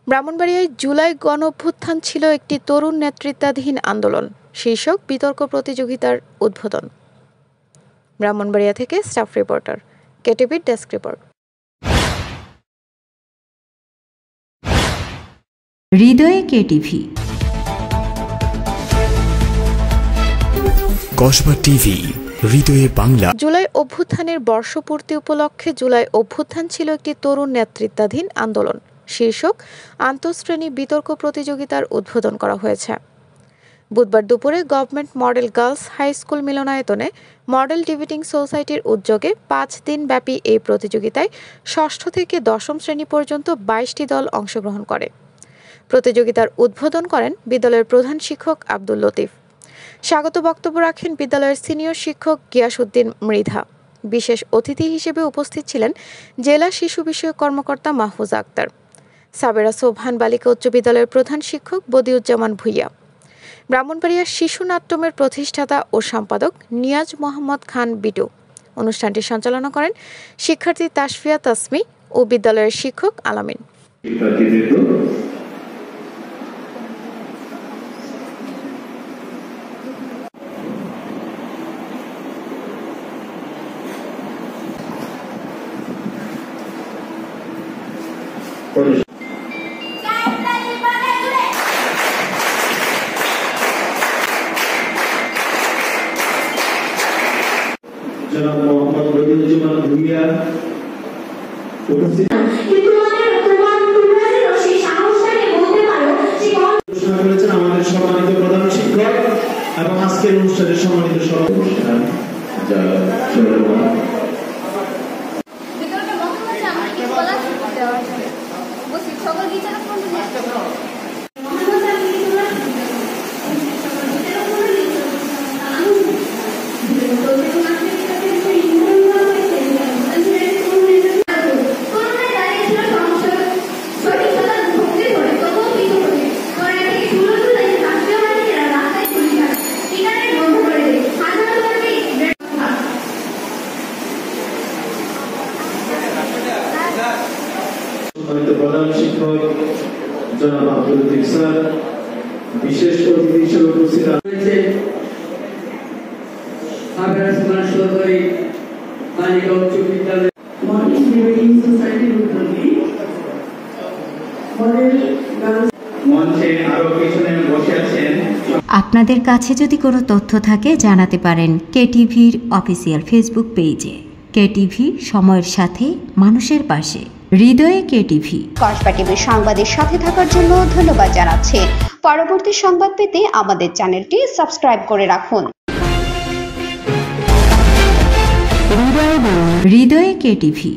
ব্রাহ্মণবাড়িয়ায় জুলাই গণঅভ্যুত্থান ছিল একটি তরুণ নেতৃত্বাধীন আন্দোলন শীর্ষক বিতর্ক প্রতিযোগিতার উদ্বোধন। ব্রাহ্মণবাড়িয়া থেকে স্টাফ রিপোর্টার, কেটিভির ডেস্ক রিপোর্ট। হৃদয়ে কেটিভি, কসবা টিভি, হৃদয়ে বাংলা। জুলাই অভ্যুত্থানের বর্ষপূর্তি উপলক্ষে জুলাই অভ্যুত্থান ছিল একটি তরুণ নেতৃত্বাধীন আন্দোলন শীর্ষক আন্তঃশ্রেণী বিতর্ক প্রতিযোগিতার উদ্বোধন করা হয়েছে। বুধবার দুপুরে government model girls high school মিলনায়তনে মডেল ডিবেটিং সোসাইটির উদ্যোগে 5 দিন ব্যাপী এই প্রতিযোগিতায় ষষ্ঠ থেকে দশম শ্রেণী পর্যন্ত 22টি দল অংশগ্রহণ করে। প্রতিযোগিতার উদ্বোধন করেন বিদ্যালয়ের প্রধান শিক্ষক আব্দুল লতিফ। স্বাগত বক্তব্য রাখেন বিদ্যালয়ের সিনিয়র শিক্ষক গিয়াসউদ্দিন মৃধা। বিশেষ অতিথি হিসেবে উপস্থিত ছিলেন জেলা শিশু বিষয়ক কর্মকর্তা মাহফুজা আক্তার, সাবেরা সোবহান বালিকা উচ্চ বিদ্যালয়ের প্রধান শিক্ষক বদিউজ্জামান ভুইয়া, ব্রাহ্মণবাড়িয়া শিশু নাট্যমের প্রতিষ্ঠাতা ও সম্পাদক নিয়াজ মোহাম্মদ খান বিটু। অনুষ্ঠানটি সঞ্চালনা করেন শিক্ষার্থী তাসফিয়া তাসমি ও বিদ্যালয়ের শিক্ষক আলামিন। জনাব মোহাম্মদ বদিউজ্জামান ভুইয়া উপস্থিত। আমাদের সম্মানিত প্রধান শিক্ষক এবং আজকের অনুষ্ঠানের সম্মানিত সভাপতি প্রধান শিক্ষক জনাব আব্দুল লতিফ স্যার, বিশেষ অতিথি হিসেবে উপস্থিত আছেন সাবেরা সরকারি বালিকা উচ্চ বিদ্যালয় মডেল ডিবেটিং সোসাইটির উদ্যোগে মঞ্চে আরো পিছনে বসে আছেন। আপনাদের কাছে যদি কোনো তথ্য থাকে জানাতে পারেন কেটিভির অফিসিয়াল ফেসবুক পেজে। কেটিভি, সময়ের সাথে মানুষের পাশে। হৃদয়ে কেটিভি। কসবা টিভির সংবাদের সাথে থাকার জন্য ধন্যবাদ জানাচ্ছি। পরবর্তী সংবাদ পেতে আমাদের চ্যানেলটি সাবস্ক্রাইব করে রাখুন। হৃদয়ে কেটিভি।